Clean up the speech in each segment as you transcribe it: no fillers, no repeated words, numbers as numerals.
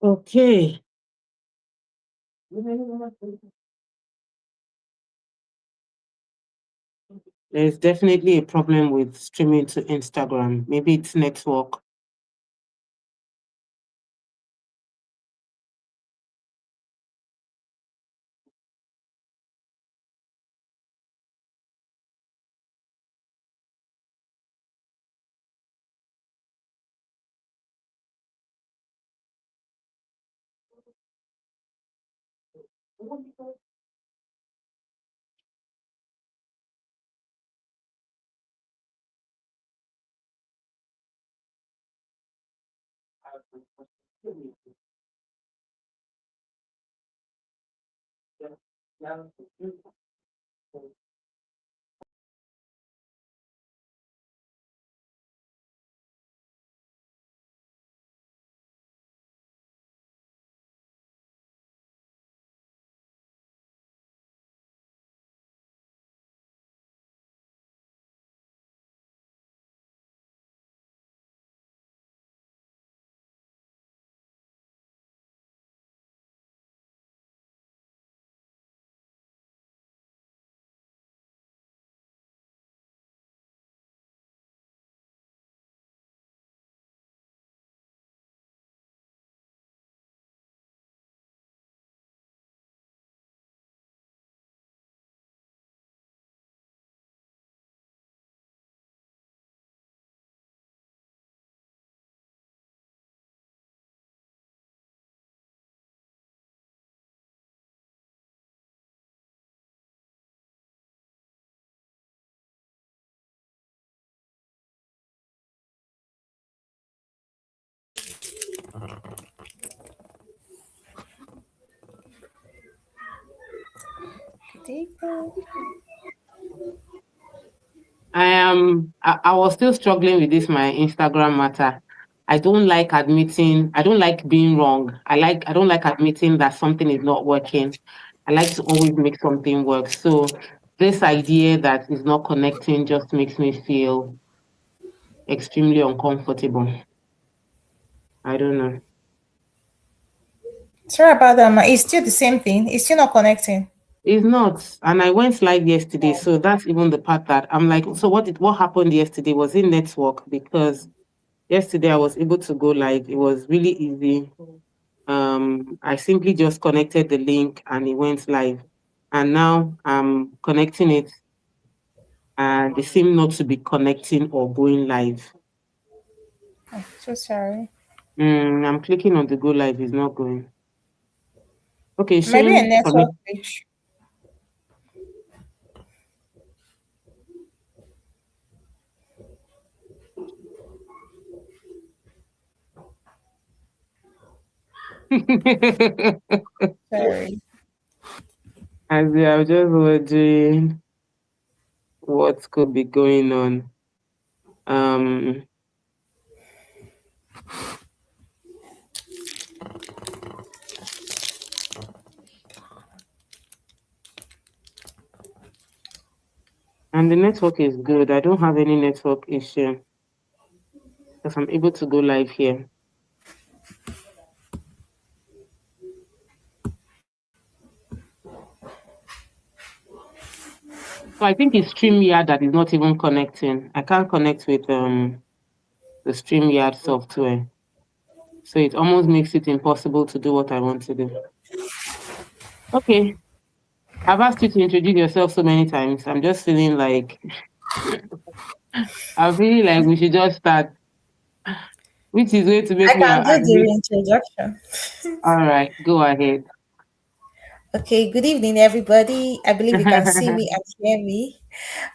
Okay. There's definitely a problem with streaming to Instagram. Maybe it's network. I was still struggling with this my Instagram matter. I don't like admitting, I don't like being wrong. I don't like admitting that something is not working. I like to always make something work. So this idea that is not connecting just makes me feel extremely uncomfortable. I don't know. Sorry about that, ma. It's still the same thing. It's still not connecting. It's not. And I went live yesterday. So that's even the part that I'm like, so what happened yesterday? Was in network? Because yesterday I was able to go live. It was really easy. I simply just connected the link and it went live. And now I'm connecting it and they seem not to be connecting or going live. Oh, so sorry. I'm clicking on the go live, it's not going. Okay, Maybe a showing network connect. glitch. Sorry. As I was just wondering what could be going on. Um, and the network is good. I don't have any network issue because I'm able to go live here. So I think it's StreamYard that is not even connecting. I can't connect with the StreamYard software. So it almost makes it impossible to do what I want to do. Okay. I've asked you to introduce yourself so many times. I'm just feeling like I feel like we should just start, which is going to I make me can do the admit. reintroduction. All right, go ahead. Okay, good evening, everybody. I believe you can see me and hear me.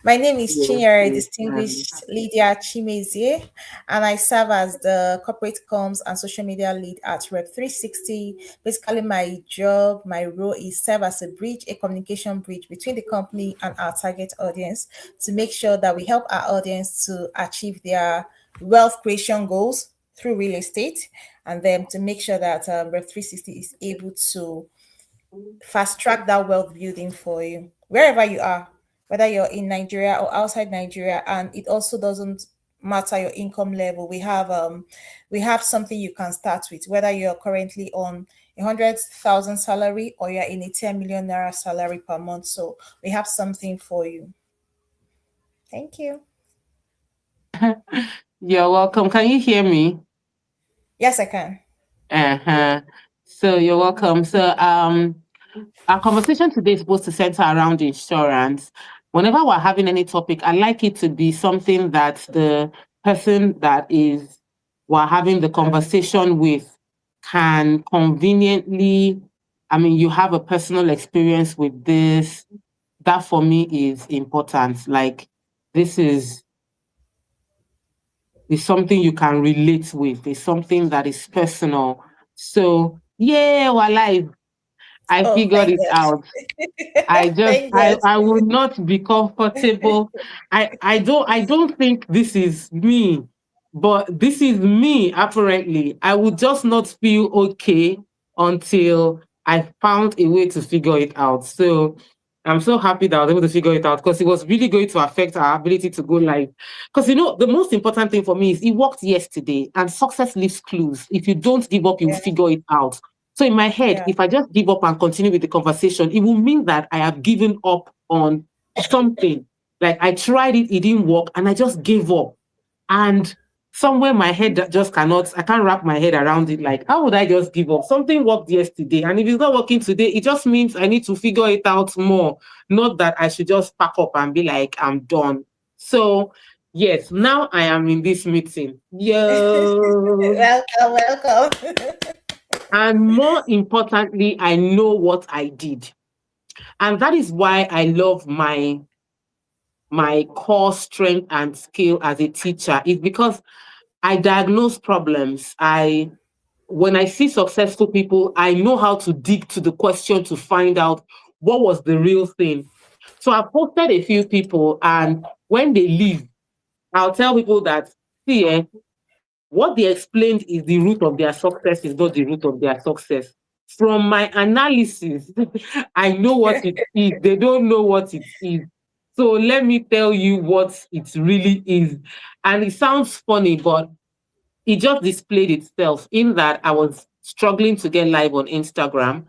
My name is Yes, Chinyere yes, Distinguished Lydia Chimezie, and I serve as the corporate comms and social media lead at Rep 360. Basically, my job, my role is serve as a bridge, a communication bridge between the company and our target audience to make sure that we help our audience to achieve their wealth creation goals through real estate, and then to make sure that Rev 360 is able to fast track that wealth building for you wherever you are, whether you're in Nigeria or outside Nigeria. And it also doesn't matter your income level. We have something you can start with, whether you're currently on 100,000 salary or you're in a 10 million naira salary per month. So we have something for you. Thank you. You're welcome. Can you hear me? Yes, I can. Uh-huh. So you're welcome. So our conversation today is supposed to center around insurance. Whenever we're having any topic, I like it to be something that the person that is we're having the conversation with can conveniently, I mean, you have a personal experience with this. That for me is important. Like this is something you can relate with. It's something that is personal. So yeah, we're live. I Oh, figured thank it God. out. I just Thank God. I will not be comfortable. I don't think this is me, but this is me apparently. I would just not feel okay until I found a way to figure it out. So I'm so happy that I was able to figure it out because it was really going to affect our ability to go live. Because the most important thing for me is it worked yesterday and success leaves clues. If you don't give up, you will Yeah, figure it out. So in my head, yeah. if I just give up and continue with the conversation, it will mean that I have given up on something. Like I tried it, it didn't work, and I just gave up. And somewhere my head that just cannot, I can't wrap my head around it. Like, how would I just give up? Something worked yesterday, and if it's not working today, it just means I need to figure it out more. Not that I should just pack up and be like, I'm done. So yes, now I am in this meeting. Yo. Welcome, welcome. And more importantly, I know what I did. And that is why I love my core strength and skill as a teacher is because I diagnose problems. When I see successful people, I know how to dig to the question to find out what was the real thing. So I've posted a few people, and when they leave, I'll tell people that, see, what they explained is the root of their success is not the root of their success. From my analysis, I know what it is. They don't know what it is. So let me tell you what it really is. And it sounds funny, but it just displayed itself in that I was struggling to get live on Instagram.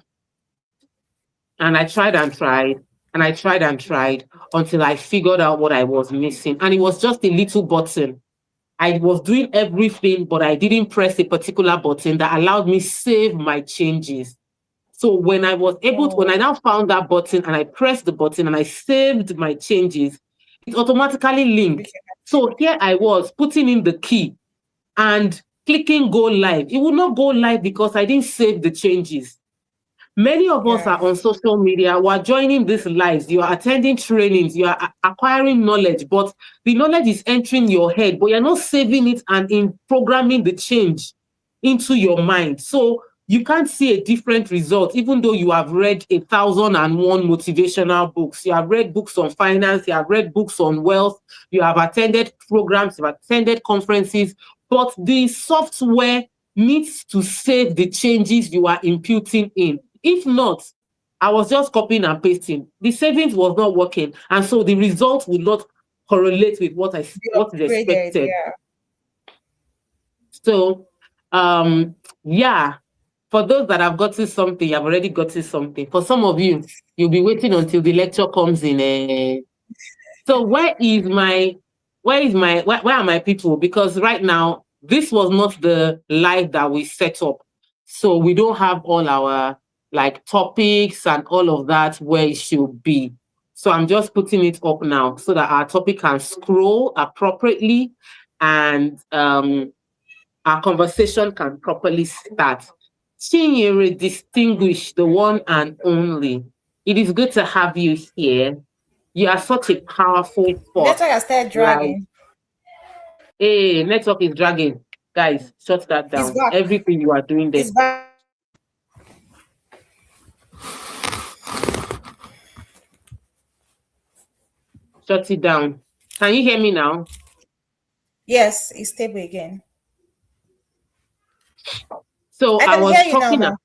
And I tried and tried. And I tried and tried until I figured out what I was missing. And it was just a little button. I was doing everything, but I didn't press a particular button that allowed me save my changes. So when I was able to, when Oh, I now found that button and I pressed the button and I saved my changes, it automatically it linked. became So active. here I was putting in the key and clicking go live. It would not go live because I didn't save the changes. Many of us Yeah, are on social media. We're joining these lives. You are attending trainings. You are acquiring knowledge, but the knowledge is entering your head, but you're not saving it and in programming the change into your mind. So you can't see a different result, even though you have read 1,001 motivational books. You have read books on finance. You have read books on wealth. You have attended programs. You have attended conferences. But the software needs to save the changes you are imputing in. If not, I was just copying and pasting. The savings was not working, and so the result would not correlate with be what is upgraded. expected. Yeah. So, yeah, for those that have gotten something, you've already gotten something. For some of you, you'll be waiting until the lecture comes in. So where are my people? Because right now, this was not the live that we set up. So we don't have all our like topics and all of that where it should be. So I'm just putting it up now so that our topic can scroll appropriately and our conversation can properly start. Chinyere, distinguish the one and only. It is good to have you here. You are such a powerful force. Network has started Like, dragging. hey, network is dragging. Guys, shut that It's down. back. Everything you are doing there, It's back. shut it down. Can you hear me now? Yes, it's stable again. So I I can was hear you now, talking. mom.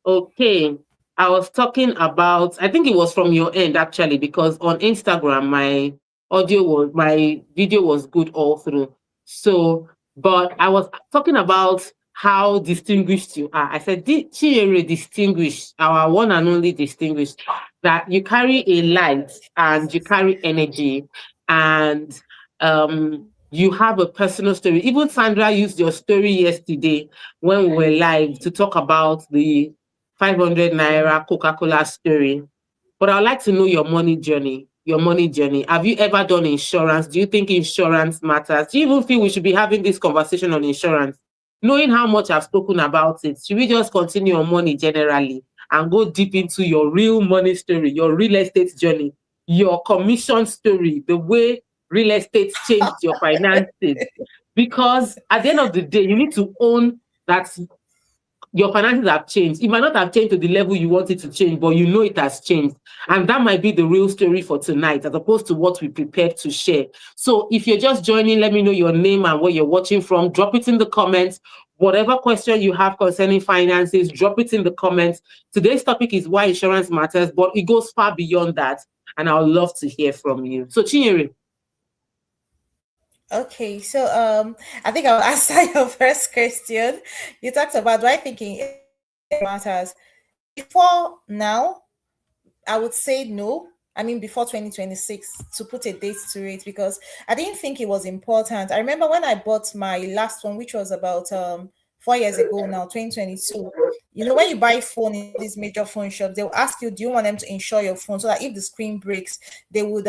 Okay. I was talking about, I think it was from your end actually, because on Instagram, my video was good all through. So, but I was talking about how distinguished you are. I said, Chinyere distinguished, our one and only distinguished, that you carry a light and you carry energy and you have a personal story. Even Sandra used your story yesterday when we were live to talk about the 500 naira Coca-Cola story. But I'd like to know your money journey. Your money journey. Have you ever done insurance? Do you think insurance matters? Do you even feel we should be having this conversation on insurance? Knowing how much I've spoken about it, should we just continue on money generally and go deep into your real money story, your real estate journey, your commission story, the way real estate changed your finances? Because at the end of the day, you need to own that your finances have changed. It might not have changed to the level you want it to change, but you know it has changed. And that might be the real story for tonight, as opposed to what we prepared to share. So if you're just joining, let me know your name and where you're watching from. Drop it in the comments. Whatever question you have concerning finances, drop it in the comments. Today's topic is why insurance matters, but it goes far beyond that. And I would love to hear from you. So Chinyere. Okay, so I think I'll answer your first question. You talked about, do I think it matters? Before now, I would say no. I mean, before 2026, to put a date to it, because I didn't think it was important. I remember when I bought my last one, which was about 4 years ago now, 2022. You know, when you buy phone in these major phone shops, they'll ask you, do you want them to insure your phone so that if the screen breaks, they would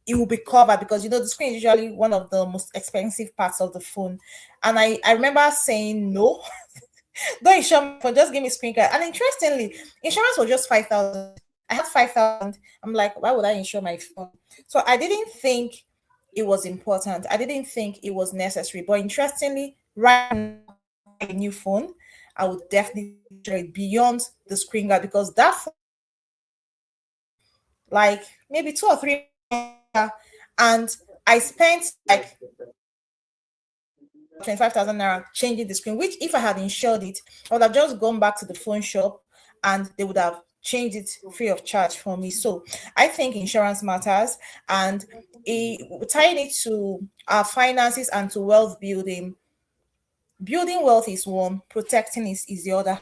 it will be covered, because you know the screen is usually one of the most expensive parts of the phone. And I remember saying no. Don't insure my phone, just give me screen card. And interestingly, insurance was just 5,000. I had 5,000. I'm like, why would I insure my phone? So I didn't think it was important. I didn't think it was necessary. But interestingly, right now, a new phone, I would definitely insure it beyond the screen guard, because that phone, like maybe 2 or 3, and I spent like 25,000 naira changing the screen, which if I had insured it, I would have just gone back to the phone shop and they would have changed it free of charge for me. So I think insurance matters, and tying it to our finances and to wealth building. Building wealth is one, protecting is the other.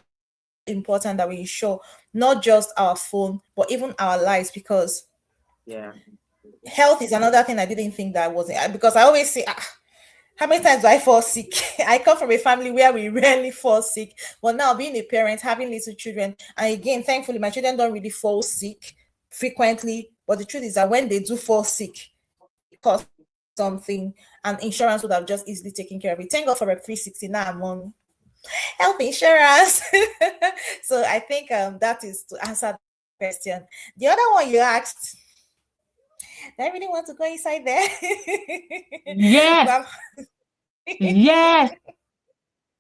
Important that we insure not just our phone, but even our lives, because Yeah. health is another thing I didn't think that was, because I always say, how many times do I fall sick? I come from a family where we rarely fall sick. But now, being a parent, having little children, and again, thankfully, my children don't really fall sick frequently. But the truth is that when they do fall sick, it costs something, and insurance would have just easily taken care of it. Thank God for Rep 360. Now I'm on health insurance. So I think that is to answer the question. The other one you asked, do I really want to go inside there? Yes. Yes.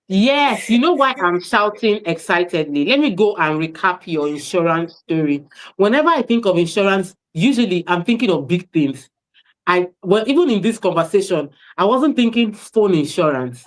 Yes, you know why I'm shouting excitedly? Let me go and recap your insurance story. Whenever I think of insurance, usually I'm thinking of big things. Well, even in this conversation, I wasn't thinking phone insurance.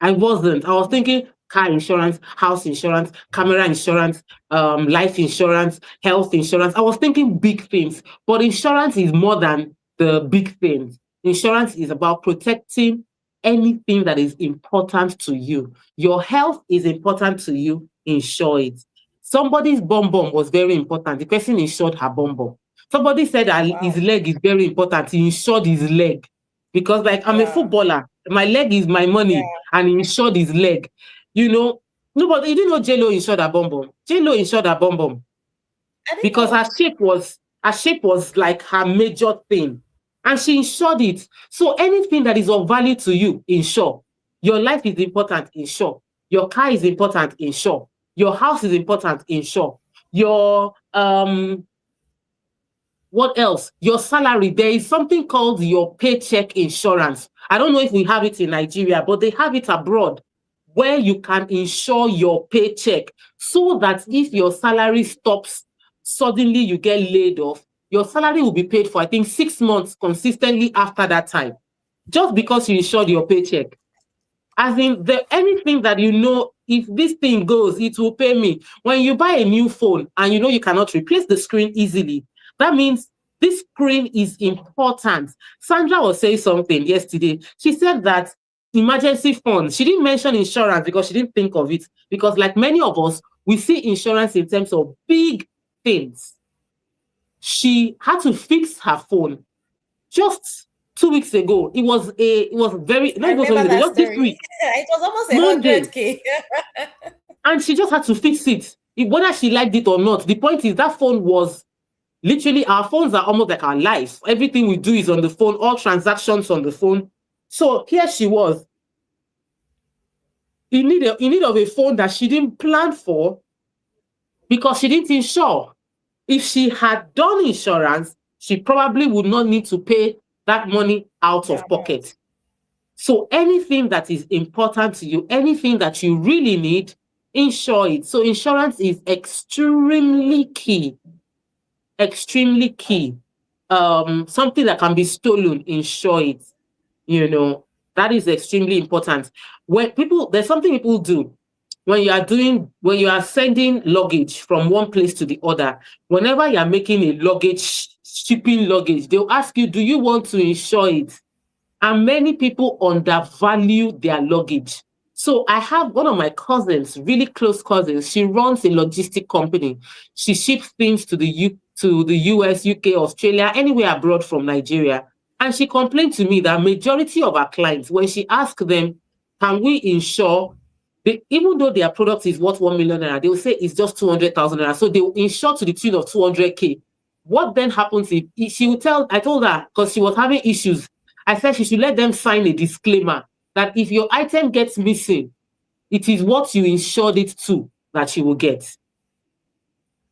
I wasn't. I was thinking car insurance, house insurance, camera insurance, life insurance, health insurance. I was thinking big things, but insurance is more than the big things. Insurance is about protecting anything that is important to you. Your health is important to you, insure it. Somebody's bum bum was very important. The person insured her bum bum. Somebody said that his Wow. leg is very important. He insured his leg. Because, like, I'm a Wow. footballer, my leg is my Yeah. money, and he insured his leg. You know, nobody, you didn't know J-Lo insured her bum bum. J-Lo insured her bum bum I didn't because know. her shape was like her major thing. And she insured it. So anything that is of value to you, insure. Your life is important, insure. Your car is important, insure. Your house is important, insure. Your what else? Your salary. There is something called your paycheck insurance. I don't know if we have it in Nigeria, but they have it abroad where you can insure your paycheck so that if your salary stops, suddenly you get laid off, your salary will be paid for, I think, 6 months consistently after that time, just because you insured your paycheck. As in, anything that you know, if this thing goes, it will pay me. When you buy a new phone and you know you cannot replace the screen easily, that means this screen is important. Sandra was saying something yesterday. She said that emergency funds, she didn't mention insurance because she didn't think of it. Because, like many of us, we see insurance in terms of big things. She had to fix her phone just 2 weeks ago. It was very, no, I it was remember only that just this story. week, It was almost Monday, 100K. and she just had to fix it. Whether she liked it or not, the point is that phone was literally, our phones are almost like our life. Everything we do is on the phone, all transactions on the phone. So here she was in need of a phone that she didn't plan for because she didn't insure. If she had done insurance, she probably would not need to pay that money out of pocket. So anything that is important to you, anything that you really need, insure it. So insurance is extremely key. Extremely key. Something that can be stolen, insure it. That is extremely important. There's something people do when you are sending luggage from one place to the other. Whenever you are making a shipping luggage, they'll ask you, do you want to insure it? And many people undervalue their luggage. So I have one of my cousins, really close cousins. She runs a logistic company. She ships things to the US, UK, Australia, anywhere abroad from Nigeria. And she complained to me that majority of our clients, when she asked them, can we insure, even though their product is worth 1 million naira, they will say it's just 200,000 naira. So they will insure to the tune of 200K. What then happens if she will I told her, because she was having issues, I said she should let them sign a disclaimer that if your item gets missing, it is what you insured it to that you will get.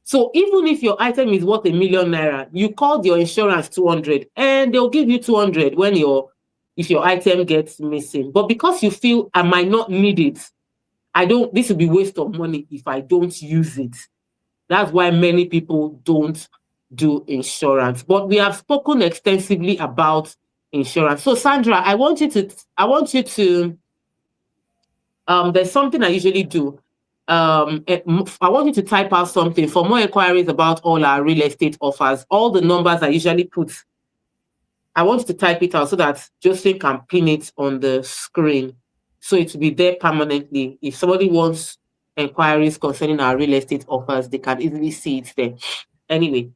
So even if your item is worth 1 million naira, you called your insurance 200 and they'll give you 200 if your item gets missing. But because you feel I might not need it, this will be waste of money if I don't use it. That's why many people don't do insurance. But we have spoken extensively about insurance. So Sandra, I want you to there's something I usually do. I want you to type out something for more inquiries about all our real estate offers. All the numbers I usually put, I want you to type it out so that Josephine can pin it on the screen, so it will be there permanently. If somebody wants inquiries concerning our real estate offers, they can easily see it there. Anyway,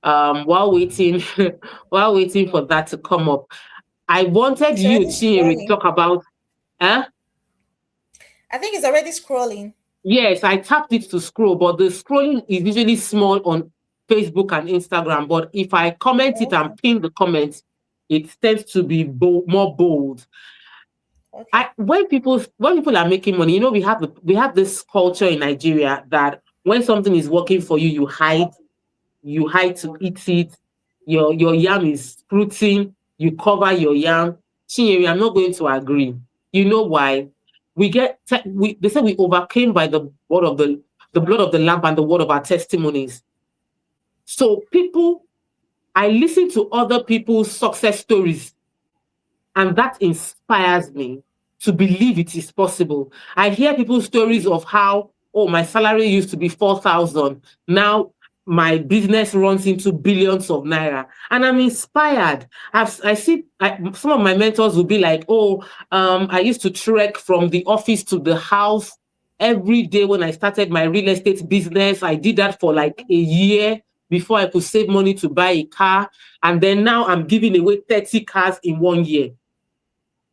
while waiting for that to come up, I wanted you, Chinyere, to talk about. I think it's already scrolling. Yes, I tapped it to scroll, but the scrolling is usually small on Facebook and Instagram. But if I comment it and pin the comment, it tends to be more bold. Okay. When people are making money, we have this culture in Nigeria that when something is working for you, you hide to eat it. Your yam is fruiting, you cover your yam. Chinyere, I'm not going to agree. You know why? They say we overcame by the blood of the Lamb and the word of our testimonies. So I listen to other people's success stories, and that inspires me to believe it is possible. I hear people's stories of how, my salary used to be 4,000. Now my business runs into billions of naira, and I'm inspired. I see some of my mentors will be like, I used to trek from the office to the house every day when I started my real estate business. I did that for like a year before I could save money to buy a car. And then now I'm giving away 30 cars in 1 year.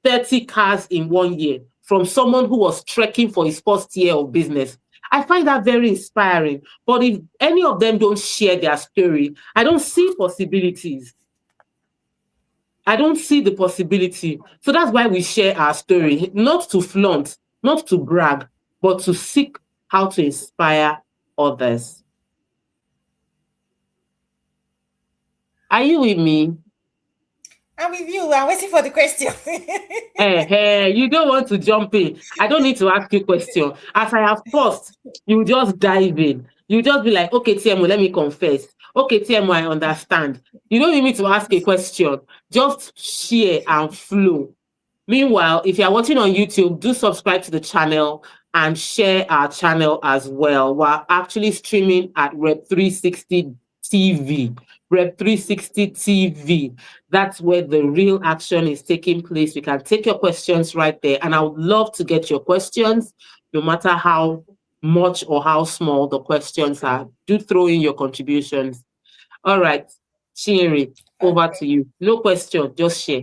30 cars in 1 year from someone who was trekking for his first year of business. I find that very inspiring. But if any of them don't share their story, I don't see possibilities. I don't see the possibility. So that's why we share our story, not to flaunt, not to brag, but to seek how to inspire others. Are you with me? I'm with you. I'm waiting for the question. Hey, you don't want to jump in. I don't need to ask you a question. As I have paused, you just dive in. You just be like, okay, TMO, let me confess. Okay, TMO, I understand. You don't need me to ask a question. Just share and flow. Meanwhile, if you are watching on YouTube, do subscribe to the channel and share our channel as well. We're actually streaming at Rep 360 TV. Rep 360 TV. That's where the real action is taking place. We can take your questions right there. And I would love to get your questions, no matter how much or how small the questions are. Do throw in your contributions. All right, Chinri, over to you. No question, just share.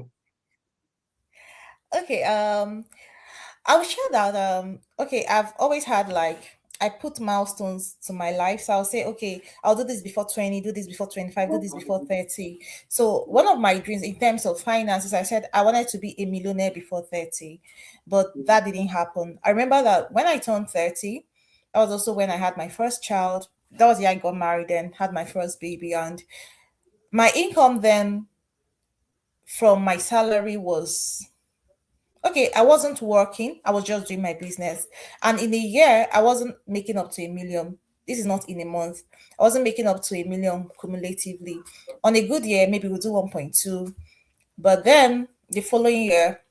Okay, I'll share that okay, I've always had like I put milestones to my life. So I'll say, okay, I'll do this before 20, do this before 25, do this before 30. So one of my dreams in terms of finances, I said I wanted to be a millionaire before 30, but that didn't happen. I remember that when I turned 30, that was also when I had my first child. That was the year I got married and had my first baby. And my income then from my salary was okay, I wasn't working, I was just doing my business. And in a year, I wasn't making up to a million. This is not in a month. I wasn't making up to a million cumulatively. On a good year, maybe we'll do 1.2. But then the following year,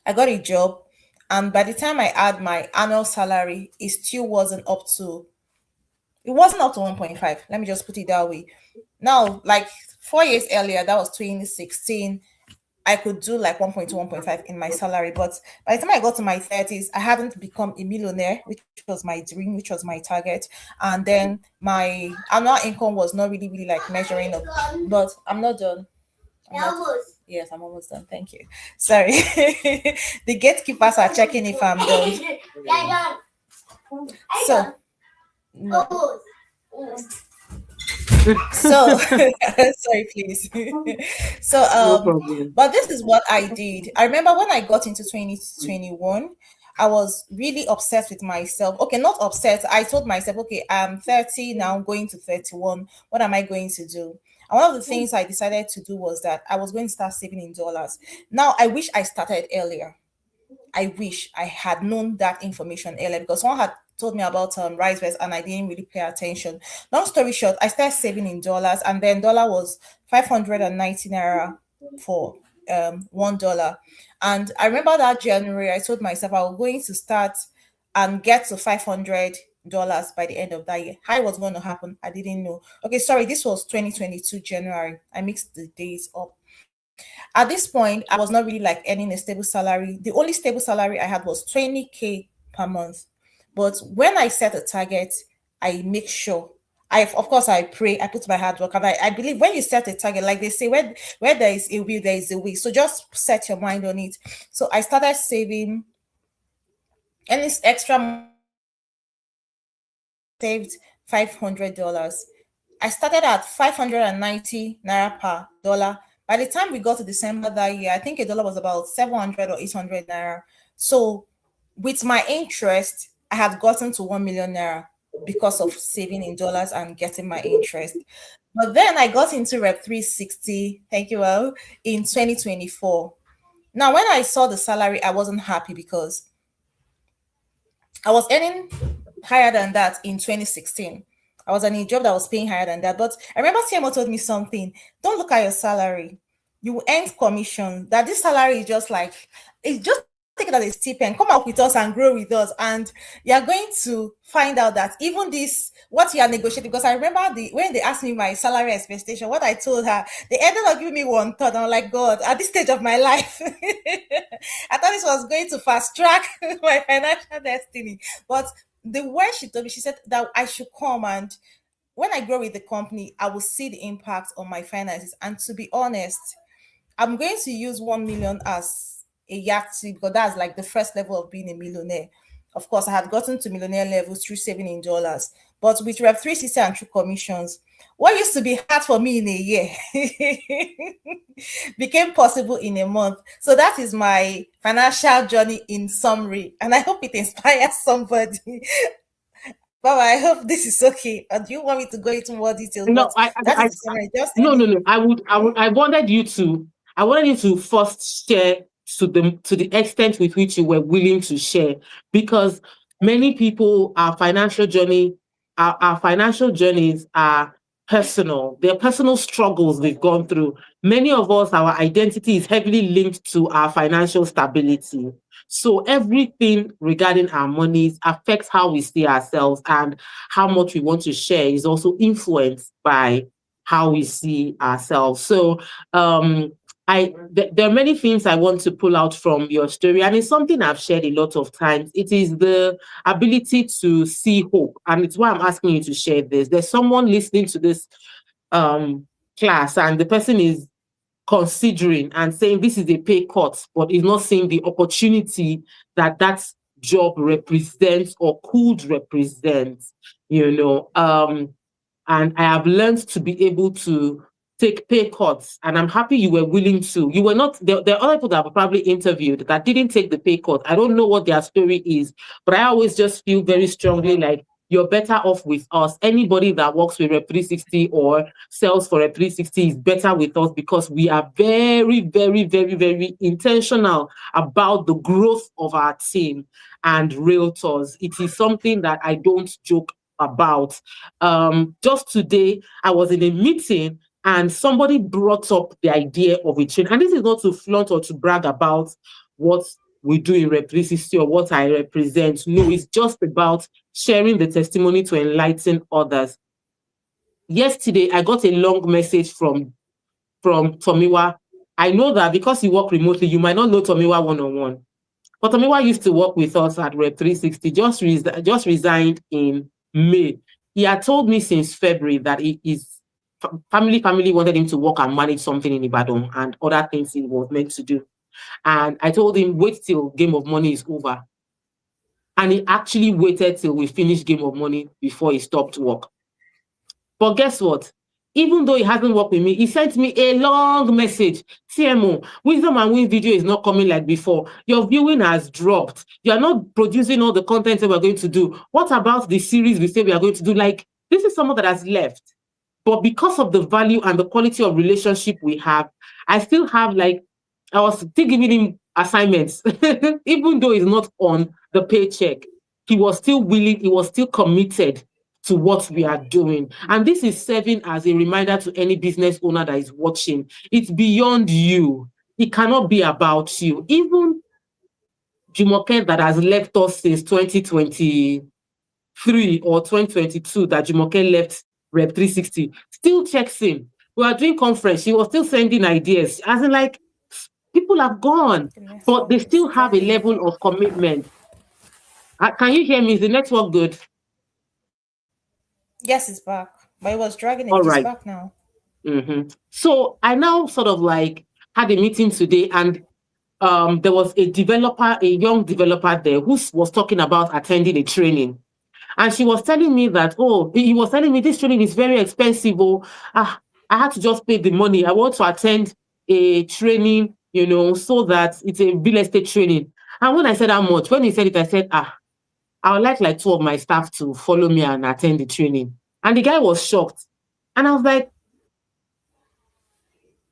I got a job. And by the time I add my annual salary, it wasn't up to 1.5. Let me just put it that way. Now, like 4 years earlier, that was 2016. I could do like 1.2, 1.5 in my salary. But by the time I got to my 30s, I hadn't become a millionaire, which was my dream, which was my target. And then my annual income was not really, really like measuring up. But I'm not done. Yes, I'm almost done. Thank you. Sorry. The gatekeepers are checking if I'm done. So, no. So sorry, please. So No problem. but this is what I did. I remember when I got into 2021, I was really upset with myself. Okay, not upset. I told myself, okay, I'm 30 now, I'm going to 31. What am I going to do? And one of the things I decided to do was that I was going to start saving in dollars. Now, I wish I started earlier. I wish I had known that information earlier because someone had told me about RiseVest and I didn't really pay attention. Long story short, I started saving in dollars and then dollar was 590 naira for $1. And I remember that January, I told myself I was going to start and get to $500 by the end of that year. How it was going to happen, I didn't know. Okay, sorry, this was 2022 January. I mixed the days up. At this point, I was not really like earning a stable salary. The only stable salary I had was 20K per month. But when I set a target, I make sure. Of course, I pray, I put my hard work, and I believe when you set a target, like they say, where there is a will, there is a way. So just set your mind on it. So I started saving any extra saved $500. I started at 590 naira per dollar. By the time we got to December that year, I think a dollar was about 700 or 800 naira. So with my interest, I had gotten to 1 million naira because of saving in dollars and getting my interest. But then I got into Rep 360, thank you, well, in 2024. Now, when I saw the salary, I wasn't happy because I was earning higher than that in 2016. I was in a job that was paying higher than that. But I remember CMO told me something. Don't look at your salary. You earn commission. That this salary is just like, it's just take it as a stipend. Come up with us and grow with us. And you're going to find out that even this, what you are negotiating, because I remember when they asked me my salary expectation, what I told her, they ended up giving me 1/3. I'm like, God, at this stage of my life, I thought this was going to fast track my financial destiny. But the way she told me, she said that I should come and when I grow with the company, I will see the impact on my finances. And to be honest, I'm going to use 1 million as a yardstick because that's like the first level of being a millionaire. Of course, I had gotten to millionaire levels through saving in dollars, but with Rep 360 and through commissions, what used to be hard for me in a year became possible in a month. So that is my financial journey in summary, and I hope it inspires somebody. Baba, I hope this is okay. Or do you want me to go into more details? No, That is the summary. Just no. I wanted you to. I wanted you to first share to the extent with which you were willing to share, because many people, our financial journeys are personal. They're personal struggles they've gone through. Many of us, our identity is heavily linked to our financial stability. So everything regarding our monies affects how we see ourselves, and how much we want to share is also influenced by how we see ourselves. So um, there are many things I want to pull out from your story, and it's something I've shared a lot of times. It is the ability to see hope, and it's why I'm asking you to share this. There's someone listening to this um, class, and the person is considering and saying this is a pay cut, but is not seeing the opportunity that that job represents or could represent, you know. And I have learned to be able to take pay cuts, and I'm happy you were willing to. You were not, there are other people that were probably interviewed that didn't take the pay cut. I don't know what their story is, but I always just feel very strongly like you're better off with us. Anybody that works with Rep 360 or sells for Rep 360 is better with us, because we are very, very, very, very intentional about the growth of our team and realtors. It is something that I don't joke about. Just today, I was in a meeting and somebody brought up the idea of a chain. And this is not to flaunt or to brag about what we do in Rep 360 or what I represent. No, it's just about sharing the testimony to enlighten others. Yesterday, I got a long message from Tomiwa. I know that because you work remotely, you might not know Tomiwa one-on-one. But Tomiwa used to work with us at Rep 360, just resigned in May. He had told me since February that his family wanted him to work and manage something in Ibadan and other things he was meant to do. And I told him, wait till Game of Money is over. And he actually waited till we finished Game of Money before he stopped work. But guess what? Even though he hasn't worked with me, he sent me a long message. TMO, Wisdom and Win video is not coming like before. Your viewing has dropped. You are not producing all the content that we're going to do. What about the series we say we are going to do? Like, this is someone that has left. But because of the value and the quality of relationship we have, I still have, like, I was still giving him assignments. Even though he's not on the paycheck, he was still willing, he was still committed to what we are doing. And this is serving as a reminder to any business owner that is watching. It's beyond you. It cannot be about you. Even Jumoke that has left us since 2023 or 2022, that Jumoke left Rep 360, still checks in. We are doing conference. She was still sending ideas. As in, like, people have gone, but they still have a level of commitment. Can you hear me? Is the network good? Yes, it's back. But it was dragging it. All It's right. back now. So I now sort of like had a meeting today, and there was a young developer there who was talking about attending a training. And she was telling me that, he was telling me this training is very expensive. I had to just pay the money. I want to attend a training, so that it's a real estate training. And when I said how much, when he said it, I said, I would like 2 of my staff to follow me and attend the training. And the guy was shocked. And I was like,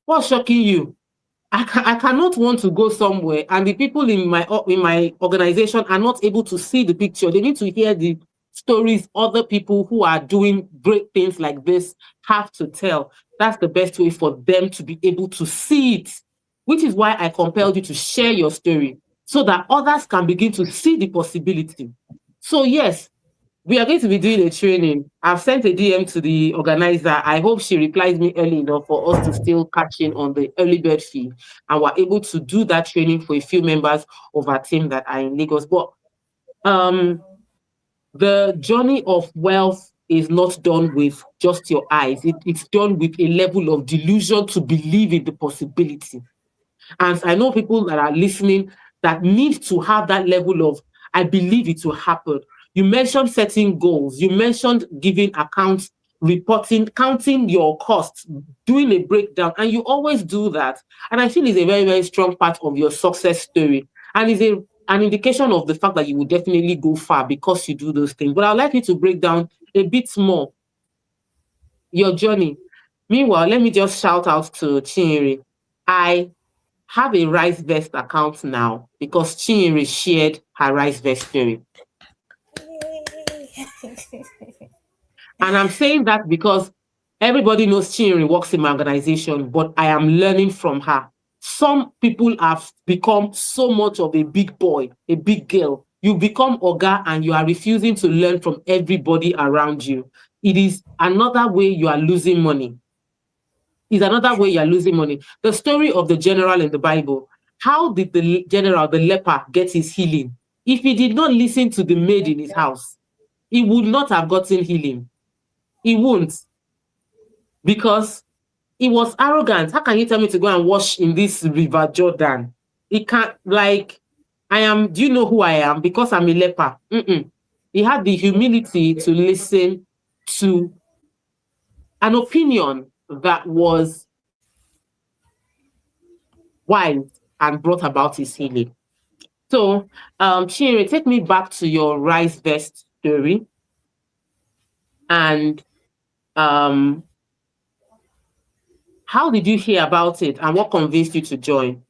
what's shocking you? I cannot want to go somewhere, and the people in my organization are not able to see the picture. They need to hear the stories other people who are doing great things like this have to tell. That's the best way for them to be able to see it, which is why I compelled you to share your story so that others can begin to see the possibility. So yes, we are going to be doing a training. I've sent a DM to the organizer. I hope she replies me early enough for us to still catch in on the early bird fee. And we're able to do that training for a few members of our team that are in Lagos. But the journey of wealth is not done with just your eyes. It's done with a level of delusion to believe in the possibility. And I know people that are listening that need to have that level of, I believe it will happen. You mentioned setting goals. You mentioned giving accounts, reporting, counting your costs, doing a breakdown, and you always do that. And I feel it's a very, very strong part of your success story. And it's an indication of the fact that you will definitely go far because you do those things. But I'd like you to break down a bit more your journey. Meanwhile, let me just shout out to Chinyere. I have a RiseVest account now because Chinyere shared her RiseVest story. And I'm saying that because Everybody knows Chinri works in my organization, but I am learning from her. Some people have become so much of a big boy, a big girl. You become Oga and you are refusing to learn from everybody around you. It is another way you are losing money. Is another way True. you're losing money. The story of the general in the Bible. How did the general, the leper, get his healing? If he did not listen to the maid in his house, he would not have gotten healing. He won't, because he was arrogant. How can you tell me to go and wash in this river Jordan? He can't, like, I am, do you know who I am? Because I'm a leper. Mm-mm. He had the humility to listen to an opinion that was wise and brought about his healing. So, Chinwe, take me back to your rice vest story, and um, how did you hear about it, and what convinced you to join?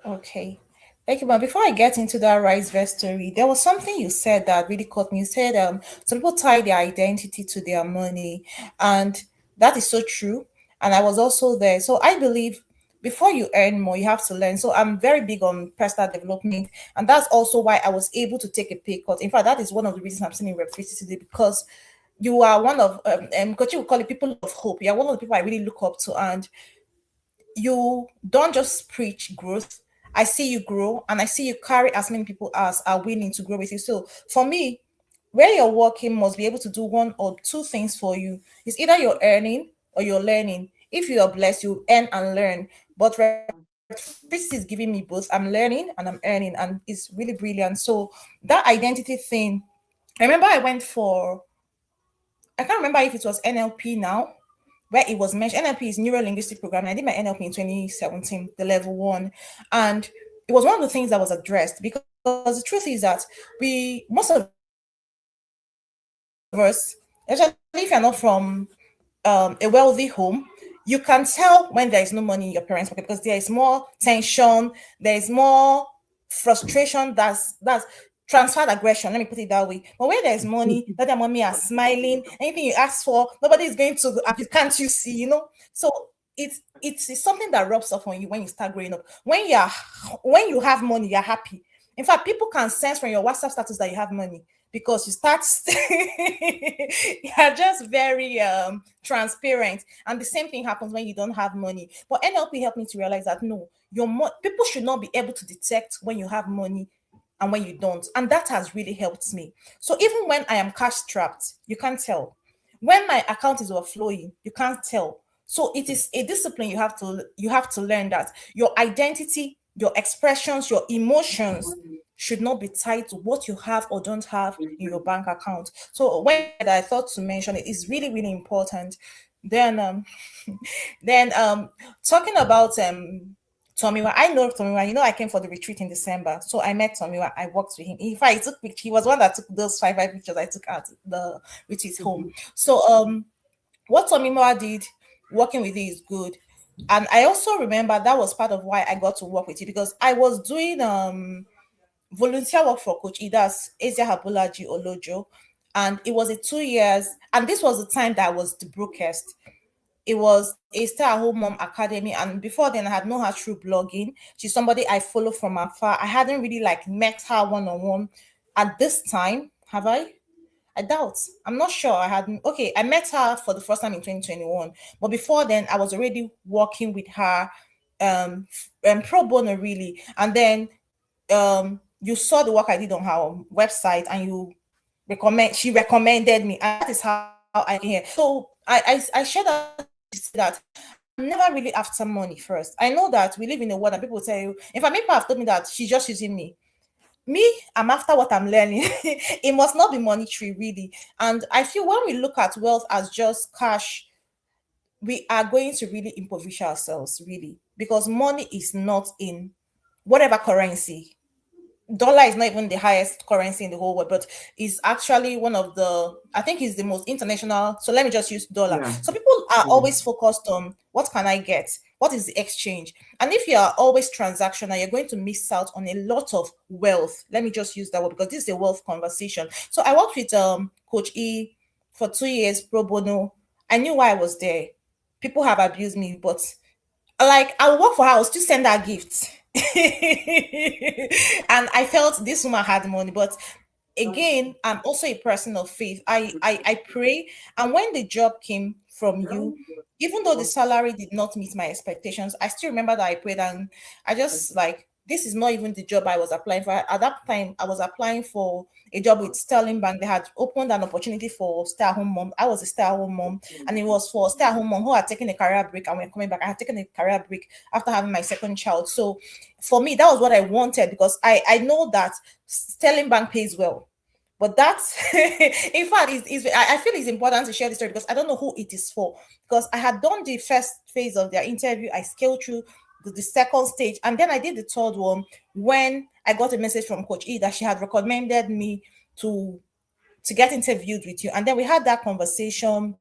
Okay. Thank you, but before I get into that rice vest story, there was something you said that really caught me. You said some people tie their identity to their money, and that is so true. And I was also there. So I believe before you earn more, you have to learn. So I'm very big on personal development, and that's also why I was able to take a pay cut. In fact, that is one of the reasons I'm sitting in Rep 50 today, because you are one of Coach would call it people of hope. You are one of the people I really look up to, and you don't just preach growth. I see you grow, and I see you carry as many people as are willing to grow with you. So for me, where you're working must be able to do one or two things for you. It's either you're earning or you're learning. If you are blessed, you earn and learn. But this is giving me both. I'm learning and I'm earning, and it's really brilliant. So that identity thing, I remember I went for, I can't remember if it was NLP now, where it was mentioned. NLP is neuro linguistic programming. I did my NLP in 2017, the level one, and it was one of the things that was addressed, because the truth is that we, most of us, especially if you're not from a wealthy home, you can tell when there is no money in your parents' pocket, because there is more tension, there is more frustration, that's transferred aggression. Let me put it that way. But where there's money, that and mommy are smiling. Anything you ask for, nobody is going to. Can't you see? So it's something that rubs off on you when you start growing up. When you have money, you're happy. In fact, people can sense from your WhatsApp status that you have money, because you start you're just very transparent. And the same thing happens when you don't have money. But NLP helped me to realize that no, people should not be able to detect when you have money and when you don't. And that has really helped me. So even when I am cash strapped, you can't tell. When my account is overflowing, you can't tell. So it is a discipline. You have to learn that your identity, your expressions, your emotions should not be tied to what you have or don't have in your bank account. So when I thought to mention it is really, really important. Then talking about Tomiwa, I know Tomiwa. I came for the retreat in December, so I met Tomiwa. I worked with him. In fact, he was one that took those five pictures I took at the retreat home. So what Tomiwa did working with you is good. And I also remember that was part of why I got to work with you, because I was doing volunteer work for Coach Ida's Asia Habulaji Olojo. And it was a 2 years, and this was the time that I was the brokest. It was a stay-at-home mom academy, and before then I had known her through blogging. She's somebody I follow from afar. I hadn't really met her one-on-one. At this time, have I doubt. I'm not sure. Okay, I met her for the first time in 2021. But before then, I was already working with her pro bono, really. And then you saw the work I did on her website, and she recommended me. And that is how I came here. So I shared that I'm never really after money first. I know that we live in a world that people tell you, in fact, people have told me that she's just using me. I'm after what I'm learning. It must not be monetary, really. And I feel when we look at wealth as just cash, we are going to really impoverish ourselves, really, because money is not in whatever currency. Dollar is not even the highest currency in the whole world, but is actually one of the, I think is the most international. So let me just use dollar. Yeah. So people are always focused on what can I get? What is the exchange? And if you are always transactional, you're going to miss out on a lot of wealth. Let me just use that word, because this is a wealth conversation. So I worked with Coach E for 2 years pro bono. I knew why I was there. People have abused me, but like I would work for her, I would still send her gifts. And I felt this woman had money, but again, I'm also a person of faith. I pray, and when the job came from you, even though the salary did not meet my expectations, I still remember that I prayed, and I just like, this is not even the job I was applying for. At that time, I was applying for a job with Sterling Bank. They had opened an opportunity for stay-at-home mom. I was a stay-at-home mom, and it was for stay-at-home mom who had taken a career break and were coming back. I had taken a career break after having my second child. So for me, that was what I wanted, because I know that Sterling Bank pays well. But that's, in fact, I feel it's important to share this story because I don't know who it is for. Because I had done the first phase of their interview, I scaled through the second stage, and then I did the third one when I got a message from Coach E that she had recommended me to get interviewed with you. And then we had that conversation,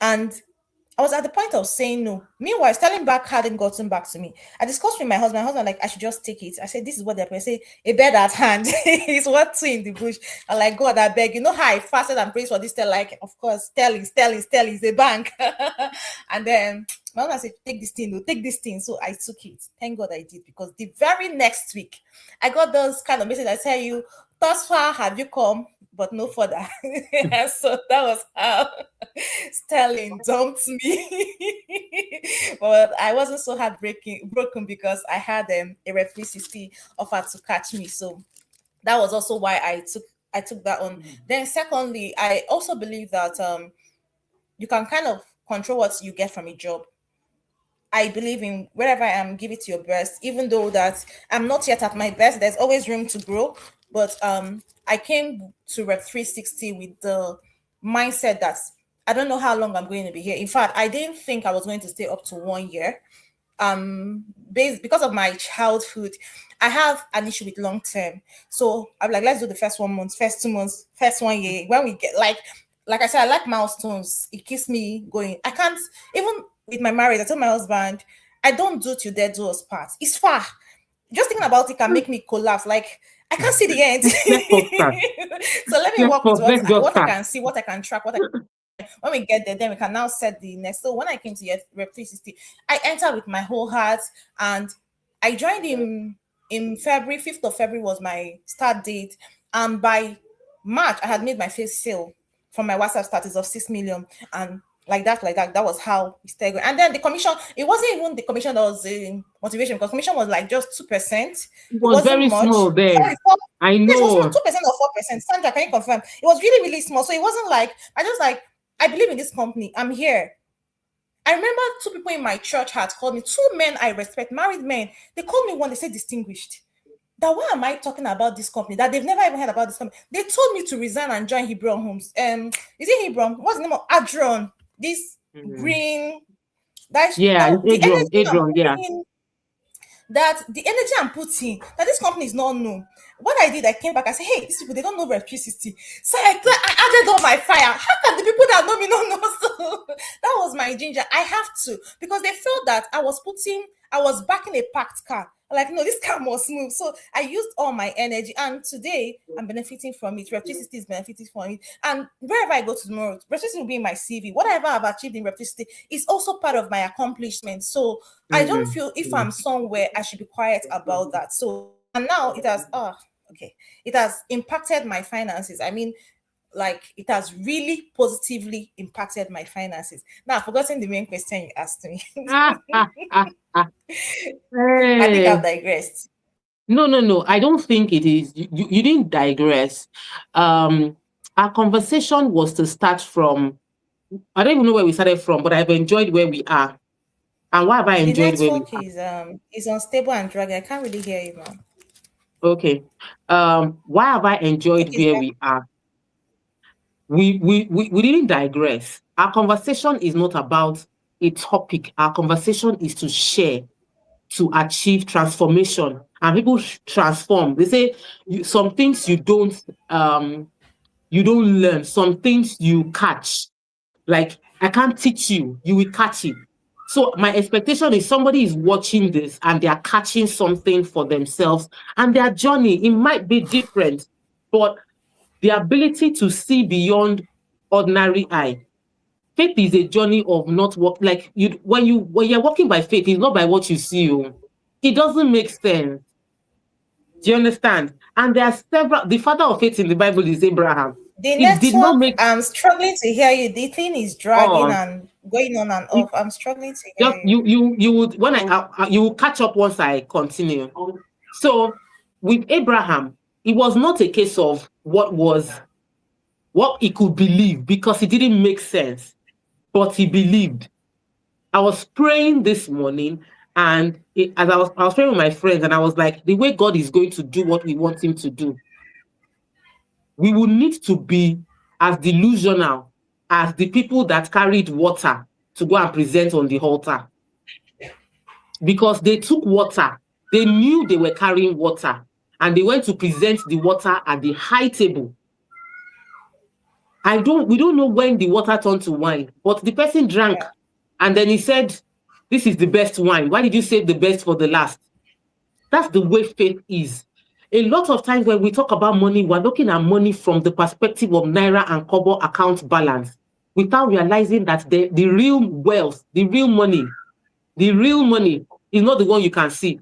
and I was at the point of saying no. Meanwhile, Sterling Bank hadn't gotten back to me. I discussed with my husband. My husband, like, I should just take it. I said, this is what they're going to say. A bird at hand is what two in the bush. I'm like, God, I beg. You know how I fasted and prayed for this? Like, of course, Sterling is a bank. And then my husband said, take this thing, take this thing. So I took it. Thank God I did, because the very next week, I got those kind of messages. I tell you, thus far have you come, but no further. So that was how Sterling dumped me. But I wasn't so broken because I had a Rep 360 offer to catch me. So that was also why I took that on. Then secondly, I also believe that you can kind of control what you get from a job. I believe in wherever I am, give it your best, even though that I'm not yet at my best. There's always room to grow. But I came to Rep 360 with the mindset that I don't know how long I'm going to be here. In fact, I didn't think I was going to stay up to 1 year. Because of my childhood, I have an issue with long term. So I'm like, let's do the first 1 month, first 2 months, first 1 year. When we get like I said, I like milestones. It keeps me going. I can't, even with my marriage, I told my husband, I don't do till death do us part. It's far. Just thinking about it can make me collapse. Like, I can't see the end. So let me work with what I can see, what I can track, when we get there, then we can now set the next. So when I came to Rep 360, I entered with my whole heart, and I joined in February. 5th of February was my start date, and by March I had made my first sale from my WhatsApp status of 6 million, and like that, that was how we started going. And then the commission, it wasn't even the commission that was the motivation, because commission was like just 2%. It was very much small there. Sorry, I know. It was 2% or 4%. Sandra, can you confirm? It was really, really small. So it wasn't like, I believe in this company. I'm here. I remember 2 people in my church had called me, 2 men I respect, married men. They called me one, they said distinguished. That why am I talking about this company? That they've never even heard about this company. They told me to resign and join Hebron Homes. Is it Hebron? What's the name of Adron? This green. That's Adron, yeah. That the energy I'm putting, that this company is not known. What I did, I came back, I said, hey, these people, they don't know Rep 360. So I added all my fire. How can the people that know me not know? So that was my ginger. I have to, because they felt that I was backing a packed car. Like, no, this car must move. So I used all my energy, and today I'm benefiting from it. Rep 360 is benefiting from it. And wherever I go to tomorrow, Rep 360 will be in my CV. Whatever I've achieved in Rep 360 is also part of my accomplishment. So I don't feel if I'm somewhere, I should be quiet about that. So, and now it has impacted my finances. I mean, like, it has really positively impacted my finances. Now, I've forgotten the main question you asked me. I think I've digressed. No. I don't think it is. You didn't digress. Our conversation was to start from, I don't even know where we started from, but I've enjoyed where we are. And why have I enjoyed where we are? Is unstable and dragging. I can't really hear you, man. Okay. Why have I enjoyed where we are? We didn't digress. Our conversation is not about a topic. Our conversation is to share, to achieve transformation, and people transform. They say some things you don't learn, some things you catch. Like, I can't teach you, you will catch it. So my expectation is somebody is watching this and they are catching something for themselves, and their journey, it might be different, but the ability to see beyond ordinary eye faith is a journey of not walk like you when you're walking by faith, it's not by what you see. Oh. It doesn't make sense. Do you understand? And there are several. The father of faith in the Bible is Abraham. The It did not network, make I'm struggling to hear you. The thing is dragging on. and going on and It off. I'm struggling to hear just you. you would when you will catch up once I continue. So with Abraham, it was not a case of what he could believe because it didn't make sense, but he believed. I was praying this morning, and as I was praying with my friends, and I was like, the way God is going to do what we want Him to do, we will need to be as delusional as the people that carried water to go and present on the altar, because they took water. They knew they were carrying water, and they went to present the water at the high table. We don't know when the water turned to wine, but the person drank, and then he said, "This is the best wine. Why did you save the best for the last?" That's the way faith is. A lot of times when we talk about money, we're looking at money from the perspective of Naira and Kobo account balance, without realizing that the real wealth, the real money is not the one you can see.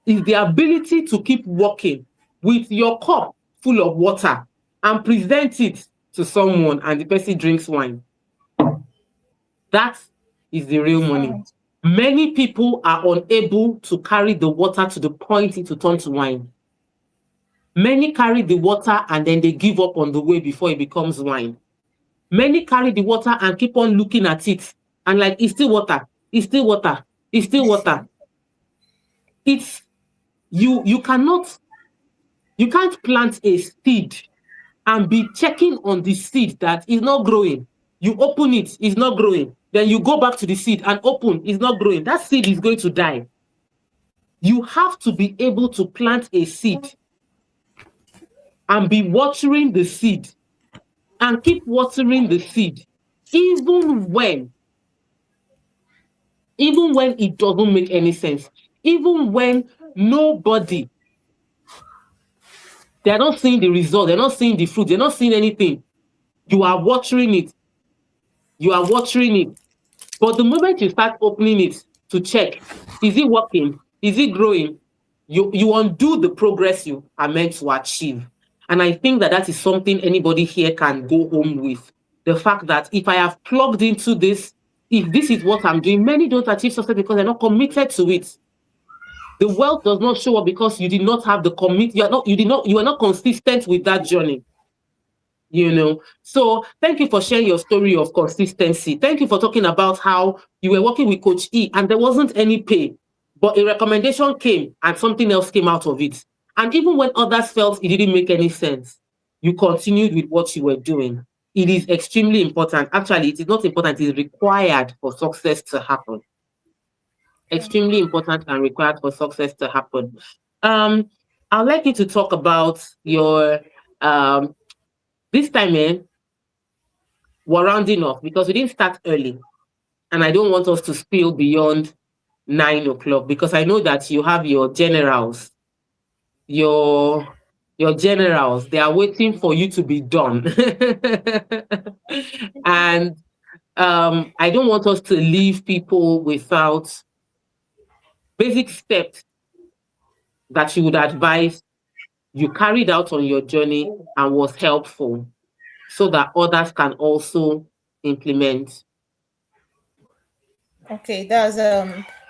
It's the ability to keep working with your cup full of water and present it to someone, and the person drinks wine. That is the real money. Many people are unable to carry the water to the point it will turn to wine. Many carry the water and then they give up on the way before it becomes wine. Many carry the water and keep on looking at it and like, it's still water, it's still water, it's still water. It's you can't plant a seed and be checking on the seed that is not growing. You open it, it's not growing. Then you go back to the seed and open, it's not growing. That seed is going to die. You have to be able to plant a seed and be watering the seed and keep watering the seed, even when it doesn't make any sense, even when nobody, they're not seeing the result, they're not seeing the fruit, they're not seeing anything. You are watering it. You are watering it. But the moment you start opening it to check, is it working? Is it growing? You undo the progress you are meant to achieve. And I think that is something anybody here can go home with. The fact that if I have plugged into this, if this is what I'm doing, many don't achieve success because they're not committed to it. The wealth does not show up because you did not have the commit. You are not consistent with that journey. So thank you for sharing your story of consistency. Thank you for talking about how you were working with Coach E and there wasn't any pay, but a recommendation came and something else came out of it. And even when others felt it didn't make any sense, you continued with what you were doing. It is extremely important. Actually, it is not important, it is required for success to happen. Extremely important and required for success to happen. I'd like you to talk about your this time, we're rounding off because we didn't start early. And I don't want us to spill beyond 9 o'clock because I know that you have your generals. Your generals, they are waiting for you to be done. And I don't want us to leave people without basic steps that you would advise you carried out on your journey and was helpful so that others can also implement. Okay, that's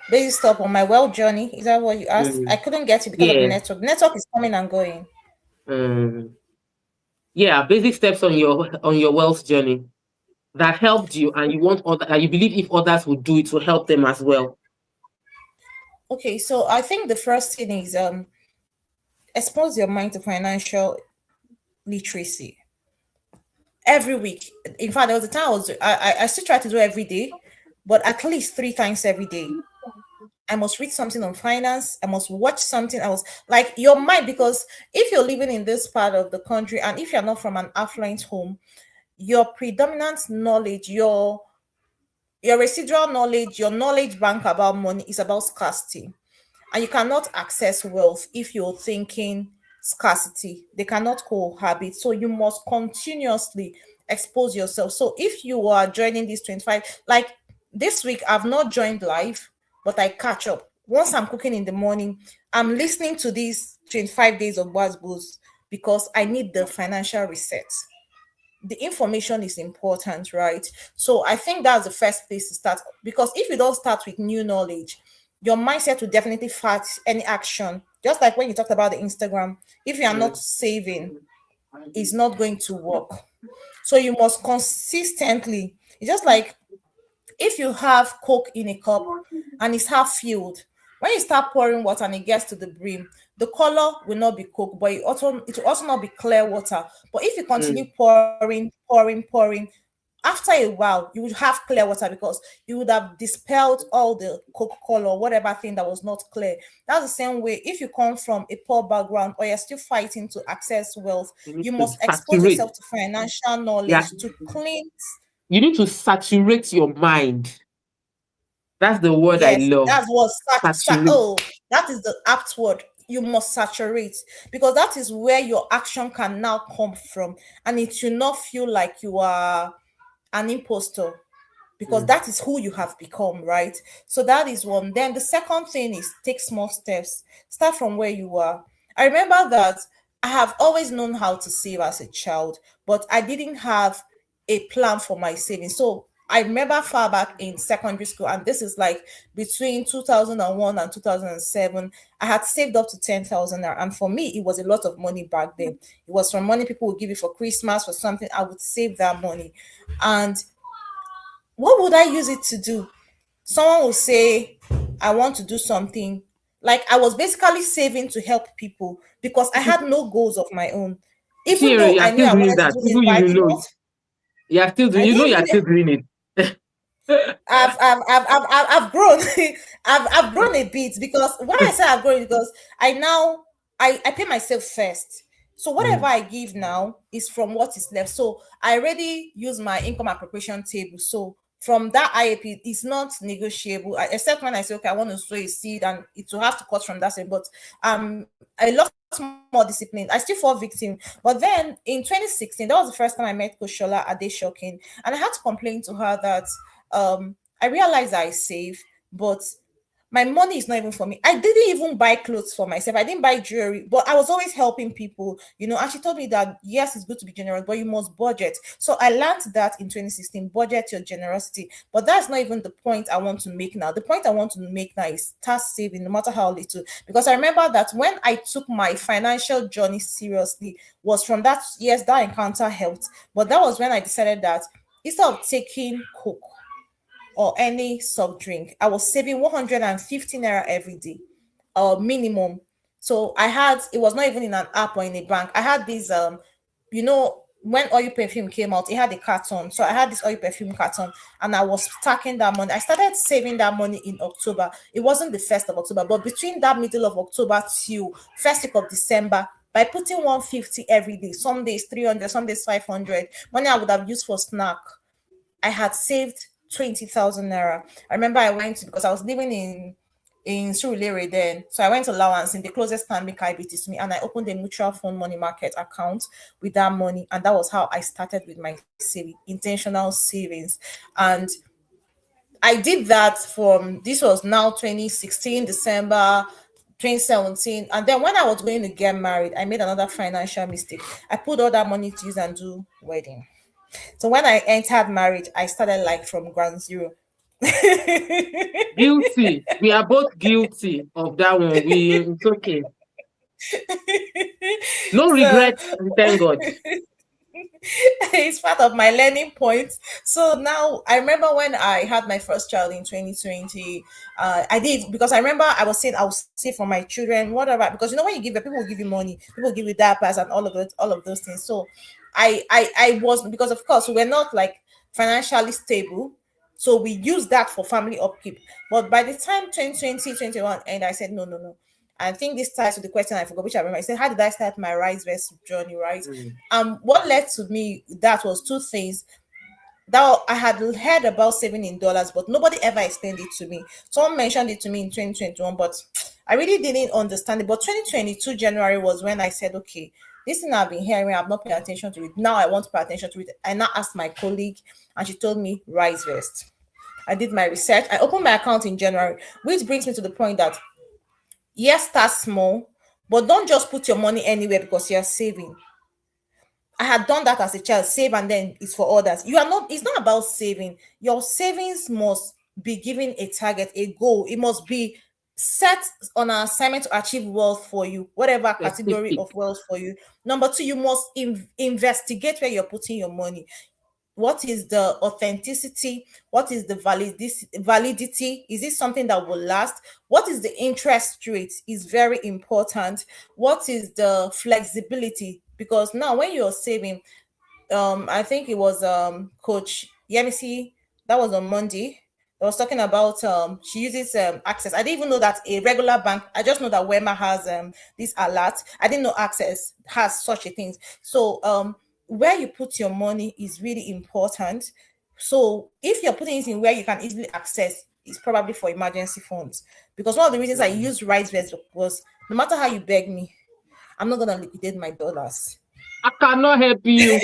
basic stuff on my wealth journey. Is that what you asked? I couldn't get it because of the network. The network is coming and going. Yeah, basic steps on your wealth journey that helped you, and you believe if others would do it will help them as well. Okay, so I think the first thing is expose your mind to financial literacy. Every week. In fact, there was a time I still try to do every day, but at least 3 times every day. I must read something on finance. I must watch something else. Like your mind, because if you're living in this part of the country and if you're not from an affluent home, your predominant knowledge, your residual knowledge, your knowledge bank about money is about scarcity. And you cannot access wealth if you're thinking scarcity. They cannot cohabit. So you must continuously expose yourself. So if you are joining this 25, like this week, I've not joined live, but I catch up. Once I'm cooking in the morning, I'm listening to these 25 days of Boost because I need the financial reset. The information is important, right? So I think that's the first place to start, because if you don't start with new knowledge, your mindset will definitely fight any action. Just like when you talked about the Instagram, if you are not saving, it's not going to work. So you must consistently, it's just like if you have Coke in a cup and it's half filled, when you start pouring water and it gets to the brim, the color will not be Coke, but it will also not be clear water. But if you continue pouring, after a while, you would have clear water because you would have dispelled all the Coke color or whatever thing that was not clear. That's the same way if you come from a poor background or you're still fighting to access wealth, You need you to must expose saturate. yourself to financial Yeah. knowledge to cleanse. You need to saturate your mind. That's the word I Yes, love. that's what Saturate. that is the apt word. You must saturate, because that is where your action can now come from, and it should not feel like you are an imposter, because Mm. that is who you have become, right? So that is one. Then the second thing is take small steps. Start from where you are. I remember that I have always known how to save as a child, but I didn't have a plan for my savings. So I remember far back in secondary school, and this is like between 2001 and 2007, I had saved up to 10,000 naira. And for me, it was a lot of money back then. It was from money people would give you for Christmas or something. I would save that money. And what would I use it to do? Someone will say, I want to do something. Like I was basically saving to help people because I had no goals of my own. Even Sure, though you are I knew still I doing wanted to that. do this, Even but I you did know not. it. You are still doing. I You know didn't you are really. still doing it. I've grown. I've grown a bit, because when I say I've grown, because I now I pay myself first. So whatever Mm. I give now is from what is left. So I already use my income appropriation table. So from that IAP, it's not negotiable, except when I say, okay, I want to sow a seed and it will have to cut from that side. But a lot more disciplined. I still fall victim. But then in 2016, that was the first time I met Coach Shola Adeshokin, and I had to complain to her that I realized I save, but my money is not even for me. I didn't even buy clothes for myself. I didn't buy jewelry, but I was always helping people, And she told me that yes, it's good to be generous, but you must budget. So I learned that in 2016, budget your generosity. But that's not even the point I want to make now. The point I want to make now is start saving, no matter how little. Because I remember that when I took my financial journey seriously, was from that, yes, that encounter helped. But that was when I decided that instead of taking Coke or any soft drink, I was saving 150 naira every day, minimum. So it was not even in an app or in a bank. I had this, when oil perfume came out, it had a carton. So I had this oil perfume carton and I was stacking that money. I started saving that money in October. It wasn't the 1st of October, but between that middle of October to first week of December, by putting 150 every day, some days 300, some days 500, money I would have used for snack, I had saved 20,000 naira. I remember I went because I was living in Surulere then. So I went to Lawrence in the closest Stanbic IBT to me, and I opened a mutual fund money market account with that money. And that was how I started with my intentional savings. And I did that this was now 2016, December 2017. And then when I was going to get married, I made another financial mistake. I put all that money to use and do wedding. So when I entered marriage, I started like from ground zero. Guilty. We are both guilty of that one. It's okay. No So regrets. Thank God. it's part of my learning point. So now I remember when I had my first child in 2020, I did, because I remember I was saying I will save for my children, whatever, because when you give them, people will give you money, people will give you diapers and all of those things. So I was, because of course we're not like financially stable. So we use that for family upkeep. But by the time 2020, 21, and I said, no. I think this ties to the question I forgot, which I remember. I said, how did I start my Rise Vest journey, right? Mm. What led to me that was two things. that I had heard about saving in dollars, but nobody ever explained it to me. Someone mentioned it to me in 2021, but I really didn't understand it. But 2022 January was when I said, okay, this thing I've been hearing, I've not paid attention to it. Now I want to pay attention to it. I now asked my colleague, and she told me RiseVest. I did my research. I opened my account in January, which brings me to the point that yes, start small, but don't just put your money anywhere because you're saving. I had done that as a child, save and then it's for others. You are not, it's not about saving. Your savings must be given a target, a goal. It must be set on an assignment to achieve wealth for you, whatever category Specific. of wealth for you. Number two, you must investigate where you're putting your money. What is the authenticity? What is the validity? Is it something that will last? What is the interest rate is very important. What is the flexibility? Because now when you're saving, I think it was Coach Yemisi, that was on Monday. I was talking about she uses Access. I didn't even know that a regular bank. I just know that Wema has this alert. I didn't know Access has such a thing. So where you put your money is really important. So if you're putting it in where you can easily access, it's probably for emergency funds. Because one of the reasons I used RiseVest was no matter how you beg me, I'm not gonna liquidate my dollars. I cannot help you.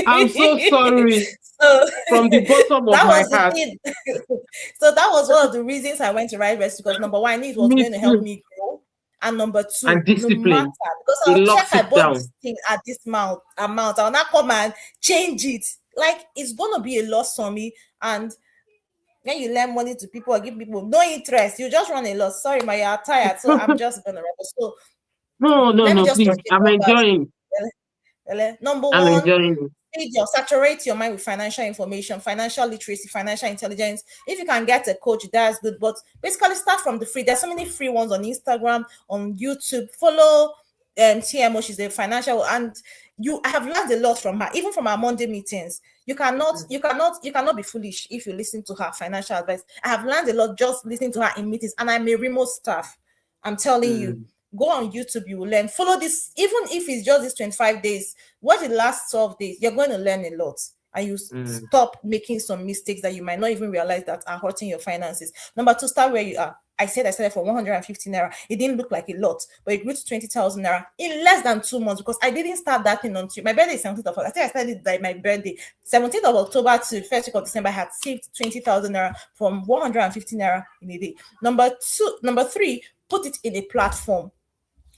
I'm so sorry So from the bottom of that my was the heart. thing. So that was one of the reasons I went to RiseVest, because number one, I knew it was Me going to help too. me grow. And number two, And no matter, discipline. because It I'll check locks I it bought this down. thing at this amount, I'll not come and change it. Like it's gonna be a loss for me. And when you lend money to people or give people no interest, you just run a loss. Sorry, my you're tired, so I'm just gonna rubber. So No, no, let me no, just please. touch the I'm numbers. enjoying. Number I'm one, enjoying it. feed your saturate your mind with financial information, financial literacy, financial intelligence. If you can get a coach, that's good. But basically, start from the free. There's so many free ones on Instagram, on YouTube. Follow TMO. She's a financial, and I have learned a lot from her, even from our Monday meetings. You cannot be foolish if you listen to her financial advice. I have learned a lot just listening to her in meetings, and I'm a remote staff. I'm telling you, Mm, go on YouTube, you will learn. Follow this, even if it's just these 25 days, watch the last 12 days, you're going to learn a lot. And you mm, stop making some mistakes that you might not even realize that are hurting your finances. Number two, start where you are. I said I started for 150 naira. It didn't look like a lot, but it grew to 20,000 naira in less than 2 months, because I didn't start that thing until my birthday is 17th of October. I think I started like my birthday 17th of October to 1st week of December. I had saved 20,000 naira from 150 naira in a day. Number three, put it in a platform.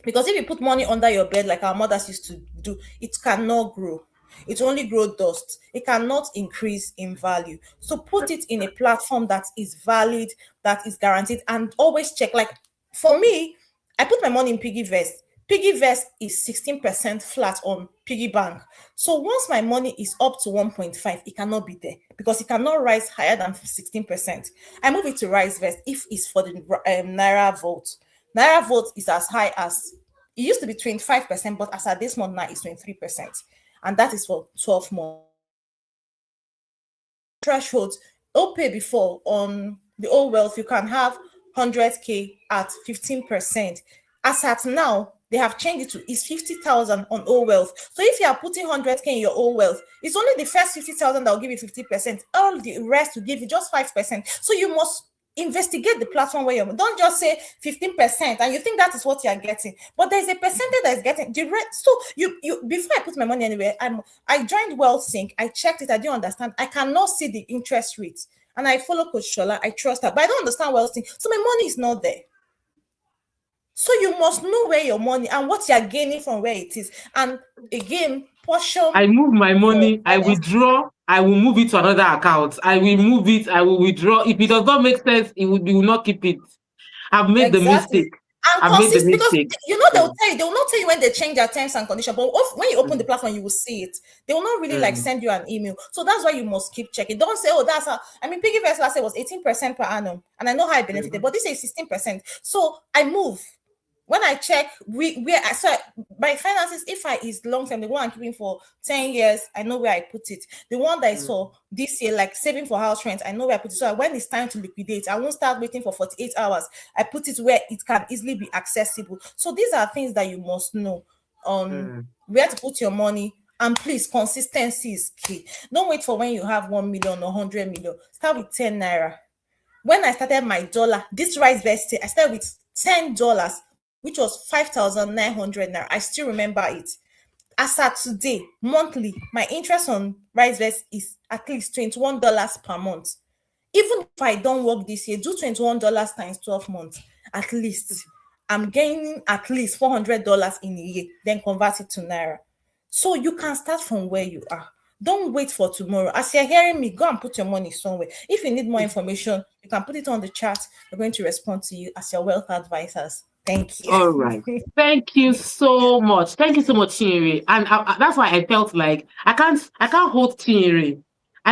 Because if you put money under your bed like our mothers used to do, it cannot grow. It only grow dust. It cannot increase in value. So put it in a platform that is valid, that is guaranteed, and always check. Like for me, I put my money in PiggyVest. PiggyVest is 16% flat on Piggy Bank. So once my money is up to 1.5, it cannot be there because it cannot rise higher than 16%. I move it to RiseVest if it's for the Naira Vault. Naira Vault is as high as, it used to be 25%, but as at this month now, it's 23%. And that is for 12 months. Thresholds, OPay before on the old wealth, you can have 100K at 15%. As at now, they have changed it to is 50,000 on old wealth. So if you are putting 100K in your old wealth, it's only the first 50,000 that will give you 50%. All the rest will give you just 5%. So you must investigate the platform where you're. Don't just say 15% and you think that is what you are getting, but there's a percentage that is getting the rest. So you before I put my money anywhere, I joined WealthSync. I checked it. I didn't understand. I cannot see the interest rate, and I follow Coach Shola. I trust her, but I don't understand WealthSync, so my money is not there. So you must know where your money and what you are gaining from where it is. And again, portion. I move my money, I honest. withdraw, I will move it to another account. I will move it, I will withdraw. If it does not make sense, you will not keep it. I've made the Exactly. mistake. And I've made the consist, because mistake. they will Mm, tell you, they will not tell you when they change their terms and conditions, but when you open the mm, platform, you will see it. They will not really like mm, send you an email. So that's why you must keep checking. Don't say, oh, that's how, I mean, PiggyVest last year was 18% per annum, and I know how I benefited, mm, but this is 16%. So I move. When I check where I saw my finances, if I is long term, the one I'm keeping for 10 years, I know where I put it. The one that I mm, saw this year, like saving for house rent, I know where I put it. So when it's time to liquidate, I won't start waiting for 48 hours. I put it where it can easily be accessible. So these are things that you must know on mm. where to put your money And please, consistency is key. Don't wait for when you have 1 million or 100 million. Start with 10 naira. When I started my dollar, this rice vesting, I started with $10, which was 5,900 naira. I still remember it. As at today, monthly, my interest on rice vest is at least $21 per month. Even if I don't work this year, do $21 times 12 months. At least I'm gaining at least $400 in a year, then convert it to naira. So you can start from where you are. Don't wait for tomorrow. As you're hearing me, go and put your money somewhere. If you need more information, you can put it on the chat. We're going to respond to you as your wealth advisors. Thank you. All right. Thank you so much. Thank you so much, Chinyere. And that's why I felt like I can't hold Chinyere.